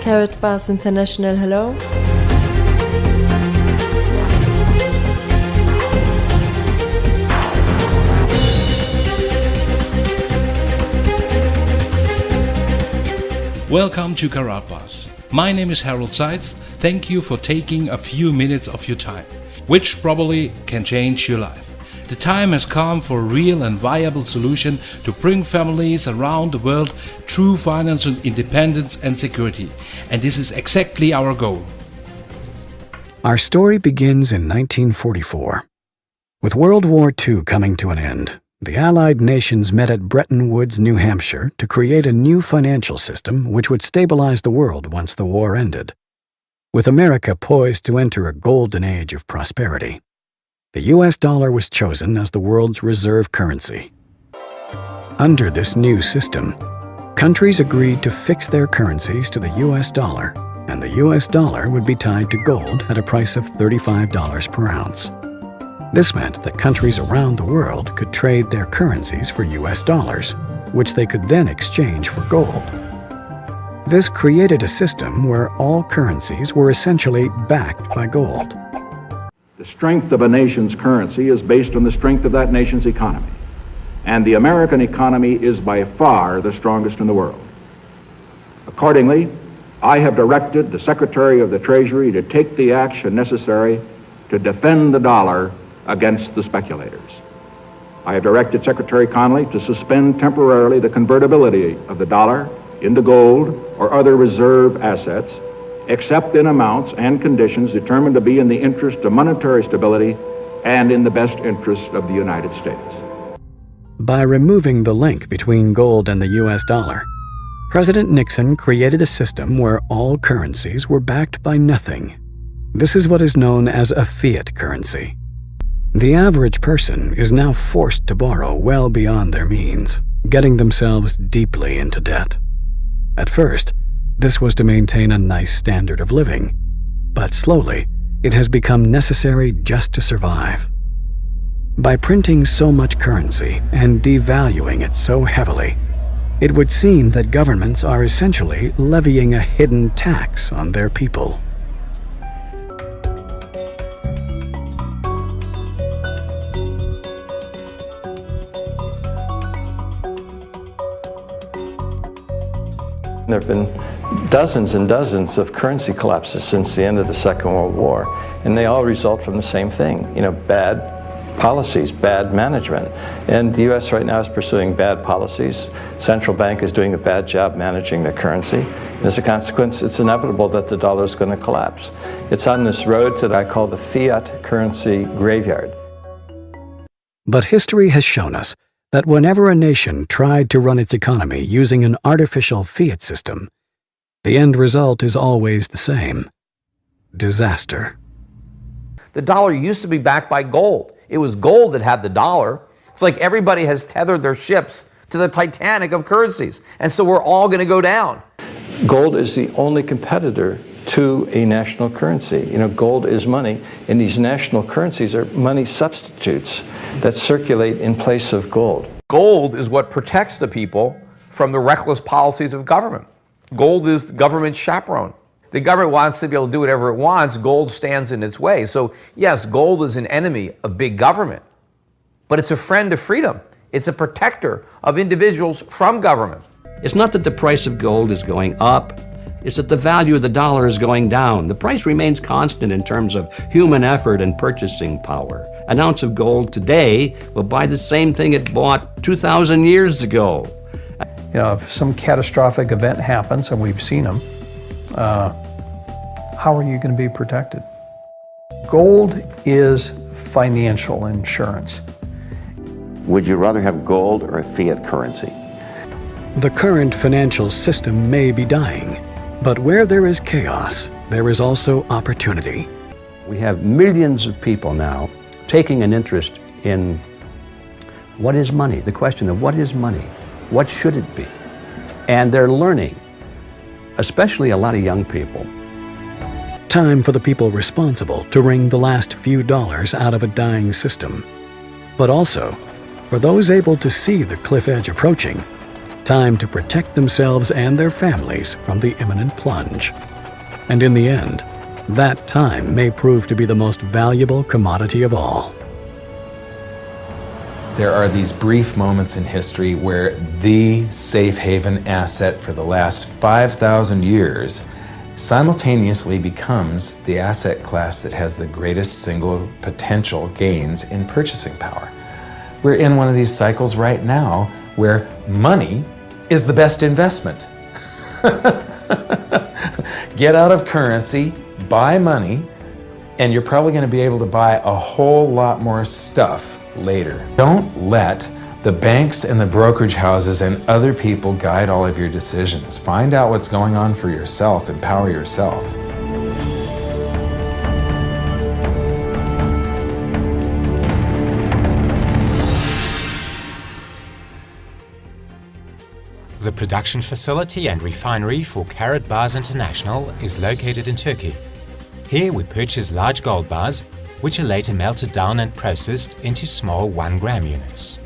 Karatbars International, hello. Welcome to Karatbars. My name is Harold Seitz. Thank you for taking a few minutes of your time, which probably can change your life. The time has come for a real and viable solution to bring families around the world true financial independence and security. And this is exactly our goal. Our story begins in 1944. With World War II coming to an end, the Allied nations met at Bretton Woods, New Hampshire, to create a new financial system which would stabilize the world once the war ended. With America poised to enter a golden age of prosperity, the US dollar was chosen as the world's reserve currency. Under this new system, countries agreed to fix their currencies to the US dollar, and the US dollar would be tied to gold at a price of $35 per ounce. This meant that countries around the world could trade their currencies for US dollars, which they could then exchange for gold. This created a system where all currencies were essentially backed by gold. The strength of a nation's currency is based on the strength of that nation's economy. And the American economy is by far the strongest in the world. Accordingly, I have directed the Secretary of the Treasury to take the action necessary to defend the dollar against the speculators. I have directed Secretary Connally to suspend temporarily the convertibility of the dollar into gold or other reserve assets, except in amounts and conditions determined to be in the interest of monetary stability and in the best interest of the United States. By removing the link between gold and the US dollar, President Nixon created a system where all currencies were backed by nothing. This is what is known as a fiat currency. The average person is now forced to borrow well beyond their means, getting themselves deeply into debt. At first, this was to maintain a nice standard of living, but slowly, it has become necessary just to survive. By printing so much currency and devaluing it so heavily, it would seem that governments are essentially levying a hidden tax on their people. There have been dozens and dozens of currency collapses since the end of the Second World War, and they all result from the same thing, bad policies, bad management. And the US right now is pursuing bad policies. Central bank is doing a bad job managing their currency. And as a consequence, it's inevitable that the dollar is going to collapse. It's on this road that I call the fiat currency graveyard. But history has shown us that whenever a nation tried to run its economy using an artificial fiat system, the end result is always the same: disaster. The dollar used to be backed by gold. It was gold that had the dollar. It's like everybody has tethered their ships to the Titanic of currencies, and so we're all going to go down. Gold is the only competitor to a national currency. Gold is money, and these national currencies are money substitutes that circulate in place of gold. Gold is what protects the people from the reckless policies of government. Gold is the government's chaperone. The government wants to be able to do whatever it wants. Gold stands in its way. So yes, gold is an enemy of big government, but it's a friend of freedom. It's a protector of individuals from government. It's not that the price of gold is going up, it's that the value of the dollar is going down. The price remains constant in terms of human effort and purchasing power. An ounce of gold today will buy the same thing it bought 2,000 years ago. If some catastrophic event happens, and we've seen them, how are you going to be protected? Gold is financial insurance. Would you rather have gold or a fiat currency? The current financial system may be dying, but where there is chaos, there is also opportunity. We have millions of people now taking an interest in what is money, the question of what is money, what should it be? And they're learning, especially a lot of young people. Time for the people responsible to wring the last few dollars out of a dying system. But also, for those able to see the cliff edge approaching, time to protect themselves and their families from the imminent plunge. And in the end, that time may prove to be the most valuable commodity of all. There are these brief moments in history where the safe haven asset for the last 5,000 years simultaneously becomes the asset class that has the greatest single potential gains in purchasing power. We're in one of these cycles right now where money is the best investment. Get out of currency, buy money, and you're probably going to be able to buy a whole lot more stuff later. Don't let the banks and the brokerage houses and other people guide all of your decisions. Find out what's going on for yourself. Empower yourself. The production facility and refinery for Karatbars International is located in Turkey. Here we purchase large gold bars, which are later melted down and processed into small 1-gram units.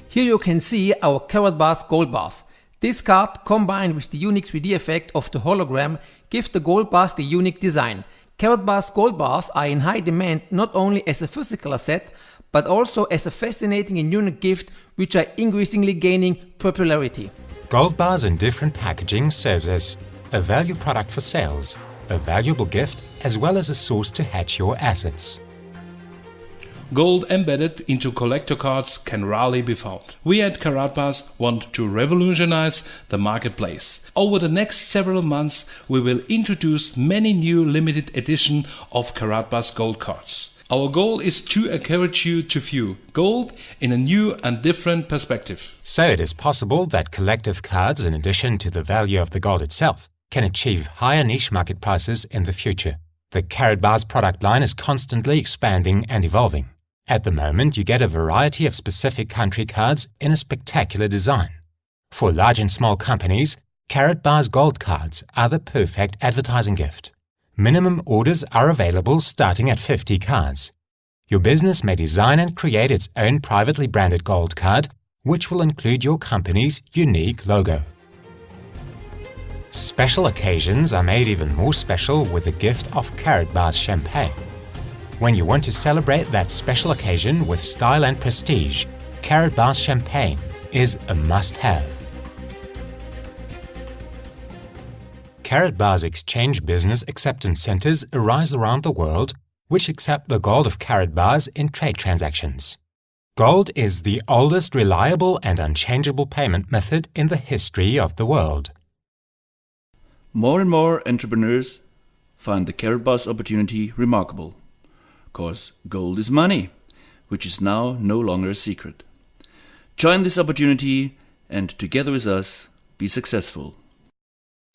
Here you can see our Karatbars gold bars. This card, combined with the unique 3D effect of the hologram, gives the gold bars the unique design. Karatbars gold bars are in high demand not only as a physical asset, but also as a fascinating and unique gift which are increasingly gaining popularity. Gold bars in different packaging serves as a value product for sales, a valuable gift, as well as a source to hedge your assets. Gold embedded into collector cards can rarely be found. We at Karatbars want to revolutionize the marketplace. Over the next several months, we will introduce many new limited edition of Karatbars gold cards. Our goal is to encourage you to view gold in a new and different perspective. So it is possible that collective cards, in addition to the value of the gold itself, can achieve higher niche market prices in the future. The Karatbars product line is constantly expanding and evolving. At the moment, you get a variety of specific country cards in a spectacular design. For large and small companies, Karatbars gold cards are the perfect advertising gift. Minimum orders are available starting at 50 cards. Your business may design and create its own privately branded gold card, which will include your company's unique logo. Special occasions are made even more special with the gift of Karatbars champagne. When you want to celebrate that special occasion with style and prestige, Karatbars champagne is a must-have. Karatbars exchange business acceptance centers arise around the world, which accept the gold of Karatbars in trade transactions. Gold is the oldest reliable and unchangeable payment method in the history of the world. More and more entrepreneurs find the Karatbars opportunity remarkable, because gold is money, which is now no longer a secret. Join this opportunity and together with us, be successful.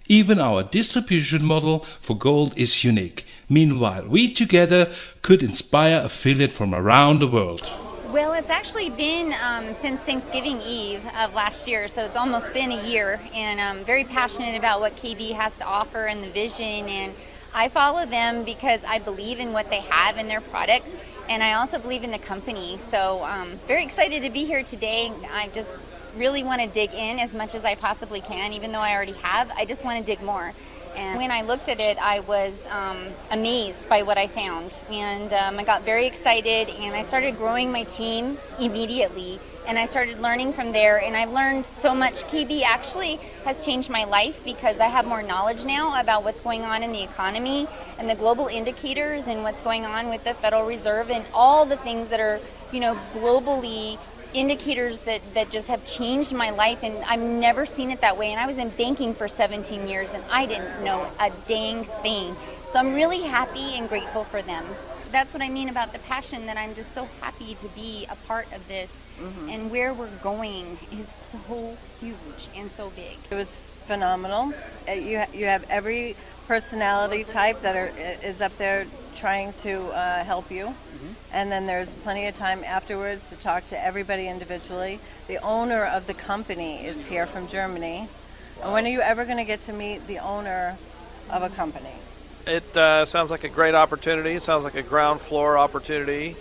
Even our distribution model for gold is unique. Meanwhile, we together could inspire affiliates from around the world. Well, it's actually been since Thanksgiving Eve of last year, so it's almost been a year, and I'm very passionate about what KB has to offer and the vision, and I follow them because I believe in what they have in their products, and I also believe in the company. So very excited to be here today. I just really want to dig in as much as I possibly can, even though I already have. I just want to dig more. And when I looked at it, I was amazed by what I found. And I got very excited, and I started growing my team immediately. And I started learning from there, and I've learned so much. KB actually has changed my life because I have more knowledge now about what's going on in the economy and the global indicators and what's going on with the Federal Reserve and all the things that are, globally indicators that just have changed my life, and I've never seen it that way. And I was in banking for 17 years and I didn't know a dang thing. So I'm really happy and grateful for them. that's what I mean about the passion, that I'm just so happy to be a part of this. And where we're going is so huge and so big. It was phenomenal. You have every personality type that is up there trying to help you. And then there's plenty of time afterwards to talk to everybody individually. The owner of the company is here from Germany. And when are you ever going to get to meet the owner of a company? It sounds like a great opportunity. It sounds like a ground floor opportunity.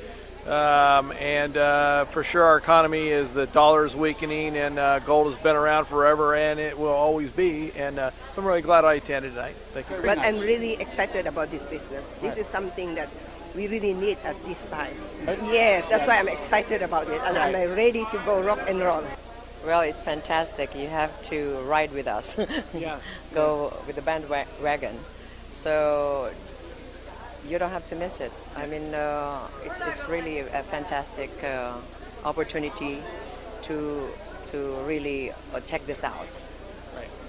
And for sure our economy is, the dollar is weakening, and gold has been around forever and it will always be. And so I'm really glad I attended tonight. Thank you. But I'm really excited about this business. This is something that we really need at this time. Yes, that's why I'm excited about it, and I'm ready to go rock and roll. Well, it's fantastic. You have to ride with us. Go with the bandwagon. So you don't have to miss it. I mean, it's really a fantastic opportunity to really check this out.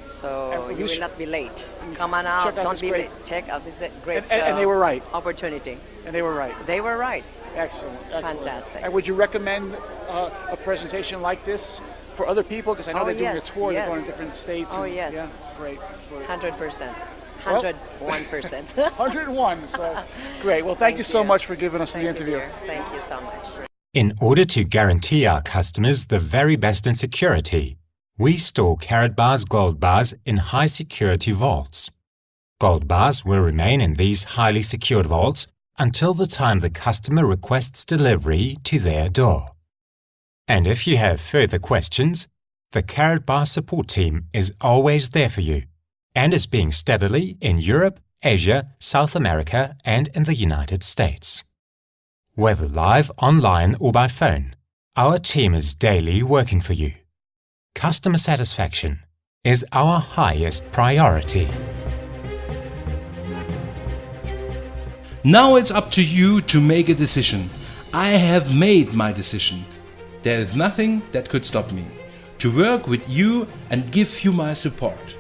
So you will not be late. Come on out, don't be late. Check out this great and they were right. Opportunity. And they were right. They were right. Excellent. Fantastic. And would you recommend a presentation like this for other people? Because I know they're doing a tour, they're going to different states. Oh, yes. Yeah, great. 100%. 101%. 101. So great. Well, thank you so much for giving us the interview. Thank you so much. In order to guarantee our customers the very best in security, we store Karatbars gold bars in high security vaults. Gold bars will remain in these highly secured vaults until the time the customer requests delivery to their door. And if you have further questions, the Karatbars support team is always there for you and is being steadily in Europe, Asia, South America, and in the United States. Whether live, online, or by phone, our team is daily working for you. Customer satisfaction is our highest priority. Now it's up to you to make a decision. I have made my decision. There is nothing that could stop me to work with you and give you my support.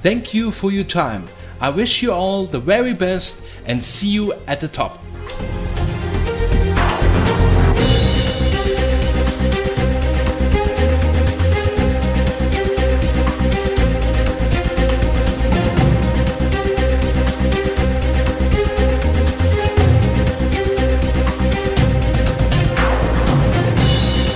Thank you for your time. I wish you all the very best and see you at the top.